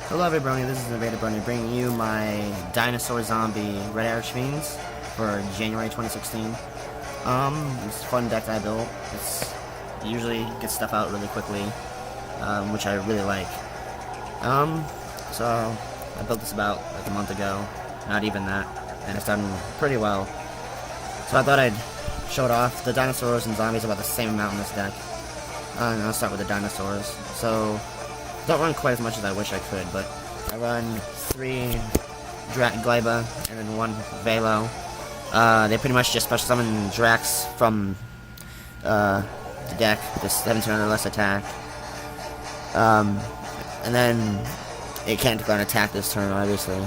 Hello everybody, this is Invader Brony bringing you my Dinosaur Zombie Red Archfiends for January 2016. It's a fun deck I built. It's usually gets stuff out really quickly, which I really like. So I built this about like a month ago, not even that, and it's done pretty well. So I thought I'd show it off. The dinosaurs and zombies are about the same amount in this deck. And I'll start with the dinosaurs. So don't run quite as much as I wish I could, but I run 3 Gleba and then 1 Velo. They pretty much just special summon Drax from the deck, just 17 or less attack. And then it can't declare an attack this turn, obviously.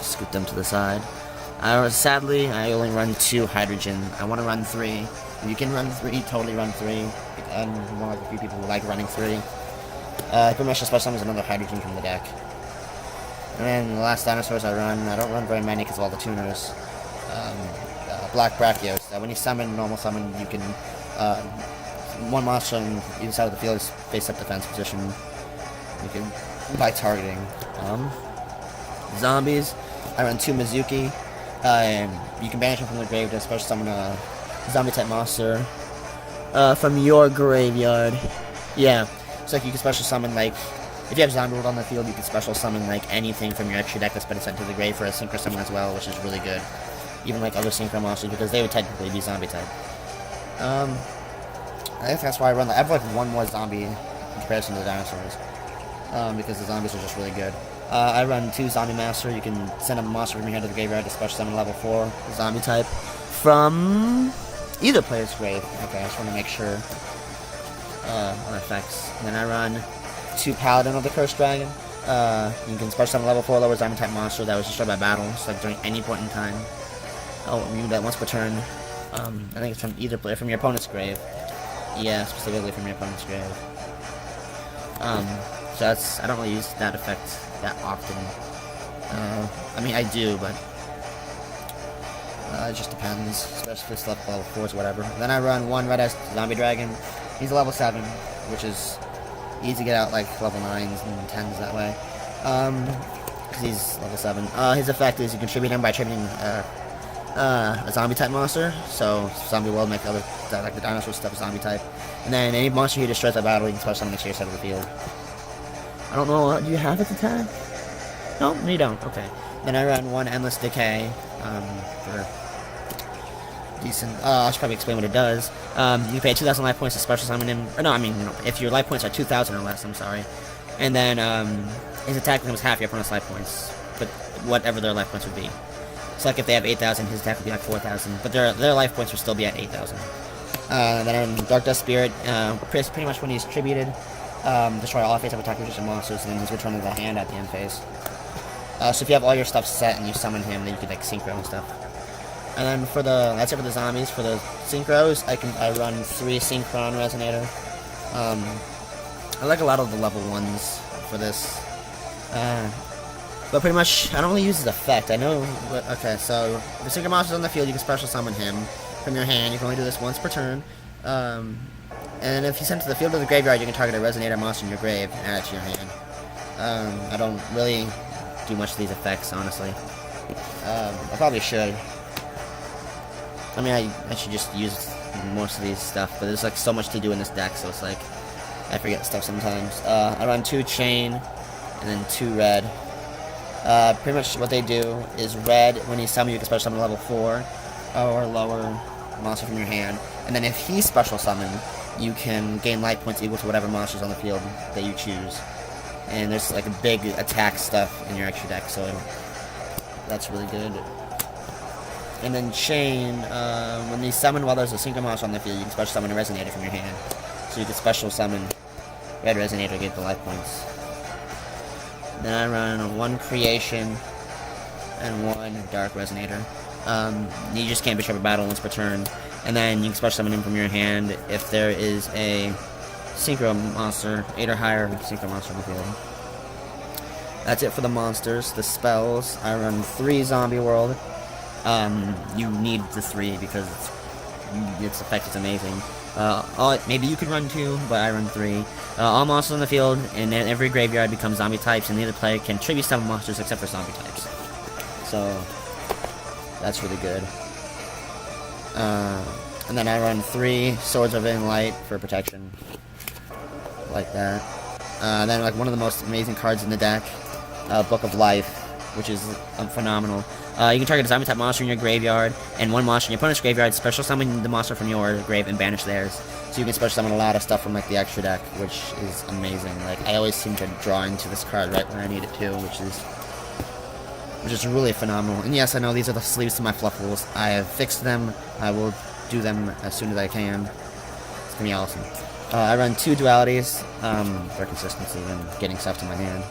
Scoot them to the side. Sadly, I only run 2 hydrogen. I want to run 3. You can run 3, totally run 3. I'm one of the few people who like running 3. Pretty much just special summons another hydrogen from the deck. And then the last dinosaurs I don't run very many because of all the tuners. Black Brachios. When you summon, normal summon, you can, one monster on either side of the field is face-up defense position. You can, by targeting. Zombies, I run 2 Mizuki. You can banish them from the grave to special summon a zombie-type monster from your graveyard. Yeah, it's like you can special summon, like, if you have Zombie World on the field, you can special summon, like, anything from your extra deck that's been sent to the grave for a Synchro Summon as well, which is really good. Even, like, other Synchro monsters, because they would technically be zombie-type. I think that's why I run, I have, like, 1 more zombie in comparison to the dinosaurs. Because the zombies are just really good. I run 2 Zombie Master. You can send a monster from your hand to the graveyard to special summon level 4 zombie type from either player's grave. Okay, I just want to make sure on effects. Then I run 2 Paladin of the Cursed Dragon. You can special summon level 4 lower zombie type monster that was destroyed by battle, so like during any point in time. Oh, you do that once per turn. I think it's from either player, from your opponent's grave. Yeah, specifically from your opponent's grave. So that's, I don't really use that effect that often. I mean, I do, but it just depends, especially if it's level 4s or whatever. Then I run 1 Red-Ass Zombie Dragon. He's a level 7, which is easy to get out like level 9s and 10s that way. Because he's level 7. His effect is you contribute him by attributing a zombie-type monster. So, Zombie World make other, like the dinosaur stuff, a zombie-type. And then any monster he destroys by battle, you can special summon next to your side of the field. I don't know, do you have its attack? No, you don't, okay. Then I run 1 Endless Decay, for decent, I should probably explain what it does. You pay 2,000 life points to special summon him, or no, I mean, you know, if your life points are 2,000 or less, I'm sorry. And then, his attack becomes half your opponent's life points, but whatever their life points would be. So like if they have 8,000, his attack would be like 4,000, but their life points would still be at 8,000. Then Dark Death Spirit, pretty much when he's tributed, destroy all face-up attack resistant monsters, and then he's returned to the hand at the end phase. So if you have all your stuff set and you summon him, then you can like synchro and stuff. And then for that's it for the zombies. For the synchros, I run 3 Synchron Resonator. I like a lot of the level 1s for this. But pretty much, I don't really use his effect. I know, okay, so if the Synchro monster's on the field, you can special summon him from your hand. You can only do this once per turn. And if you send to the field or the graveyard, you can target a Resonator monster in your grave and add it to your hand. I don't really do much of these effects, honestly. I probably should. I mean, I should just use most of these stuff, but there's like so much to do in this deck, so it's like, I forget stuff sometimes. I run 2 Chain, and then 2 Red. Pretty much what they do is Red, when you summon, you can special summon level 4 or lower monster from your hand. And then if he's special summoned, you can gain life points equal to whatever monsters on the field that you choose. And there's like a big attack stuff in your extra deck, so that's really good. And then Chain, when you summon while there's a Synchro monster on the field, you can special summon a Resonator from your hand. So you can special summon Red Resonator to get the life points. Then I run 1 Creation and 1 Dark Resonator. You just can't destroy a battle once per turn. And then you can special summon him from your hand if there is a Synchro monster, 8 or higher Synchro monster on the field. That's it for the monsters. The spells, I run 3 Zombie World. You need the 3 because its effect is amazing. Maybe you could run 2, but I run 3. All monsters on the field and in every graveyard become zombie types, and neither player can tribute summon monsters except for zombie types. So that's really good. And then I run 3 Swords of Living Light for protection, like that. Then like one of the most amazing cards in the deck, Book of Life, which is phenomenal. You can target a zombie type monster in your graveyard, and one monster in your opponent's graveyard, special summon the monster from your grave and banish theirs. So you can special summon a lot of stuff from like the extra deck, which is amazing. Like I always seem to draw into this card right when I need it to, which is really phenomenal. And yes, I know these are the sleeves to my Fluffles. I have fixed them. I will do them as soon as I can. It's gonna be awesome. I run 2 dualities for consistency and getting stuff to my hand.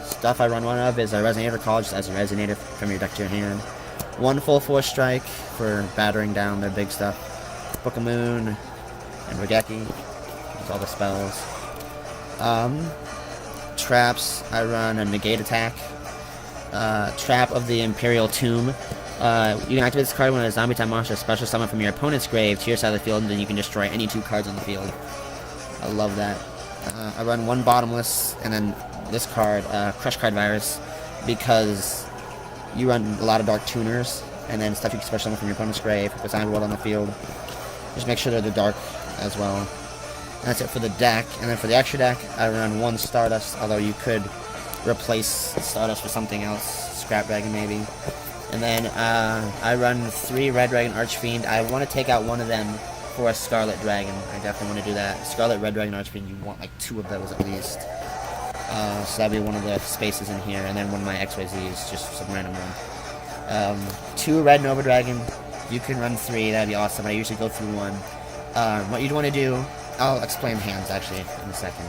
Stuff I run one of is a Resonator Call, just as a Resonator from your deck to your hand. 1 Full Force Strike for battering down their big stuff. Book of Moon and Regeki. That's all the spells. Traps, I run a Negate Attack. Trap of the Imperial Tomb. You can activate this card when a zombie type monster is special summon from your opponent's grave to your side of the field, and then you can destroy any 2 cards on the field. I love that. I run 1 Bottomless, and then this card, Crush Card Virus, because you run a lot of Dark Tuners, and then stuff you can special summon from your opponent's grave with zombie world on the field. Just make sure they're dark as well. And that's it for the deck. And then for the extra deck, I run 1 Stardust, although you could replace Stardust with something else, Scrap Dragon maybe. And then I run 3 Red Dragon Archfiend. I want to take out one of them for a Scarlet Dragon. I definitely want to do that. Scarlet Red Dragon Archfiend, you want like 2 of those at least. So that'd be one of the spaces in here, and then one of my XYZs, just some random one. 2 Red Nova Dragon. You can run 3, that'd be awesome. I usually go through 1. What you'd want to do, I'll explain hands actually in a second.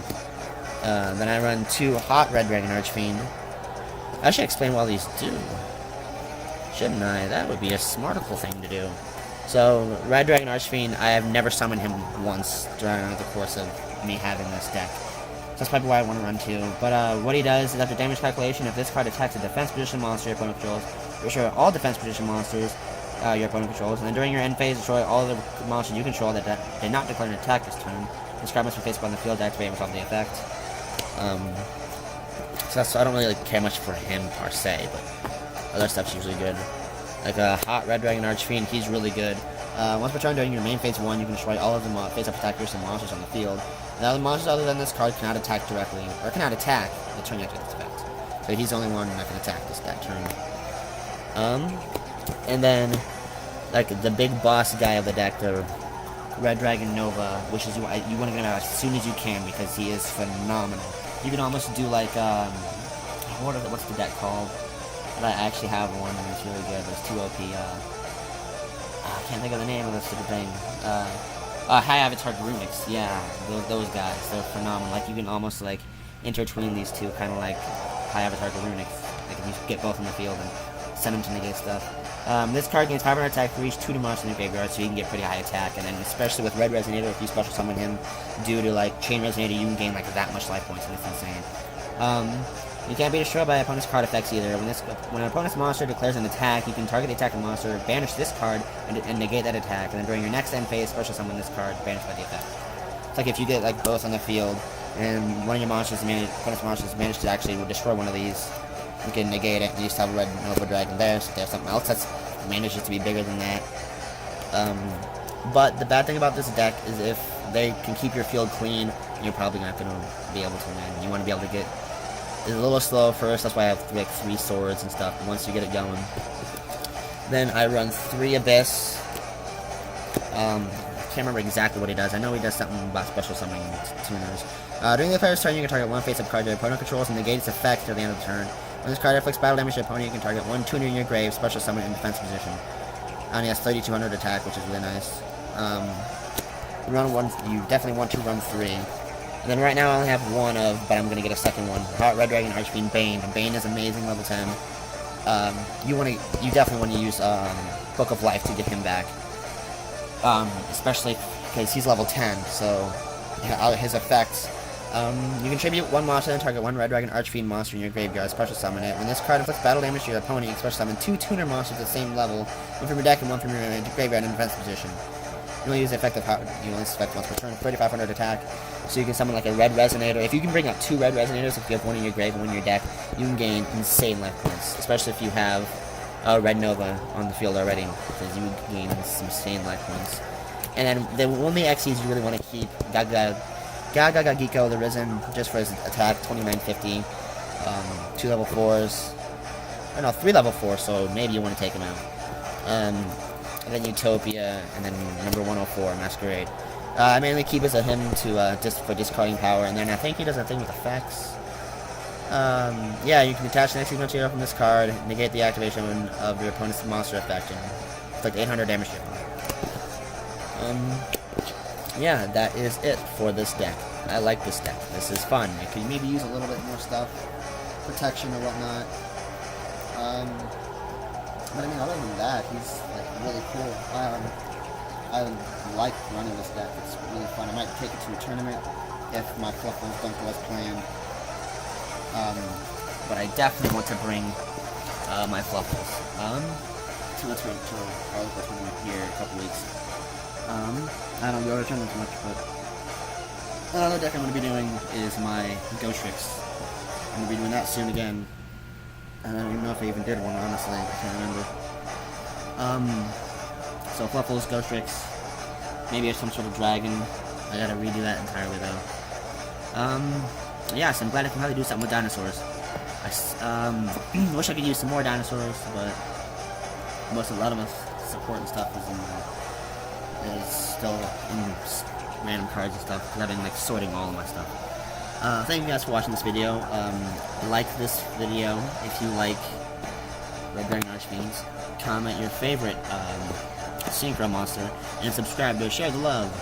Then I run 2 Hot Red Dragon Archfiend. I should explain what all these do, shouldn't I? That would be a smartical thing to do. So, Red Dragon Archfiend, I have never summoned him once during the course of me having this deck. So that's probably why I want to run 2. But what he does is, after damage calculation, if this card attacks a defense position monster your opponent controls, destroy all defense position monsters your opponent controls, and then during your end phase, destroy all the monsters you control that did not declare an attack this turn. This card must be faced on the field to activate and resolve the effect. So I don't really care much for him per se, but other stuff's usually good. Like a Hot Red Dragon Archfiend, he's really good. Once per turn during your main phase 1, you can destroy all of the face-up attackers and monsters on the field. Now the monsters other than this card cannot attack directly, or cannot attack the turn you activate this effect. So he's the only one that can attack that turn. And then, like, the big boss guy of the deck, the Red Dragon Nova, which is, you want to get him out as soon as you can, because he is phenomenal. You can almost do, like, what's the deck called? But I actually have one, and it's really good, but it's too OP. I can't think of the name of this stupid thing. High Avatar Runics, yeah, those guys, they're phenomenal. Like, you can almost, like, intertwine these two, kind of like High Avatar Runics. Like, if you get both in the field and send them to negate stuff. This card gains 500 attack for each 2 monsters in your graveyard, so you can get pretty high attack, and then especially with Red Resonator, if you special summon him due to, like, Chain Resonator, you can gain, like, that much life points, and it's insane. You can't be destroyed by opponent's card effects either. When an opponent's monster declares an attack, you can target the attacking monster, banish this card, and negate that attack, and then during your next end phase, special summon this card, banished by the effect. It's like if you get, like, both on the field, and one of your opponent's monsters managed to actually destroy one of these, you can negate it, and you still have a Red Nova Dragon there, so if they have something else that manages to be bigger than that. But the bad thing about this deck is if they can keep your field clean, you're probably not going to be able to win. You want to be able to get... It's a little slow first, that's why I have like 3 swords and stuff, but once you get it going. Then I run 3 Abyss. I can't remember exactly what he does. I know he does something about special summoning tuners. During the player's turn, you can target 1 face-up card your opponent controls and negate its effect till the end of the turn. When this card inflicts battle damage to your opponent, you can target 1 tuner in your grave, special summon in defense position. And he has 3200 attack, which is really nice. You definitely want to run 3. And then right now I only have 1 of, but I'm going to get a second one. Hot Red Dragon Archfiend Bane. And Bane is amazing, level 10. You definitely want to use Book of Life to get him back. Especially because he's level 10, so his effects. You can tribute 1 monster and target 1 Red Dragon Archfiend monster in your graveyard, special summon it. When this card inflicts battle damage to your opponent, you can special summon 2 tuner monsters at the same level, 1 from your deck and 1 from your graveyard in defense position. You only use the effective power, you only select once per turn, 3,500 attack. So you can summon like a red resonator. If you can bring up 2 red resonators, if you have one in your grave and one in your deck, you can gain insane life points. Especially if you have a red Nova on the field already, because you can gain some insane life points. And then the only Xyz you really want to keep, Gaga Giko the Risen, just for his attack, 2950. 2 level 4s. Or no, 3 level 4s, so maybe you want to take him out. And then Utopia, and then number 104, Masquerade. I mainly keep as a him to for discarding power, and then I think he does a thing with effects. Yeah, you can attach an Xyz material from this card, negate the activation of your opponent's monster effect, and inflict 800 damage to your opponent. Yeah, that is it for this deck. I like this deck. This is fun. I could maybe use a little bit more stuff, protection or whatnot. But I mean, other than that, he's like really cool. I like running this deck. It's really fun. I might take it to a tournament if my fluffles don't go as planned. But I definitely want to bring my fluffles to a tournament here in a couple weeks. I don't go to tournaments much, but another deck I'm going to be doing is my Ghost Tricks. I'm going to be doing that soon again. I don't even know if I even did one, honestly. I can't remember. So Fluffles, Ghost Tricks, maybe some sort of dragon. I gotta redo that entirely, though. Yeah, so I'm glad I can probably do something with dinosaurs. I wish I could use some more dinosaurs, but a lot of my support and stuff is still in random cards and stuff, because I've been like sorting all of my stuff. Thank you guys for watching this video. Like this video if you like Red Bearing Archfiends. Comment your favorite Synchro monster, and subscribe to share the love.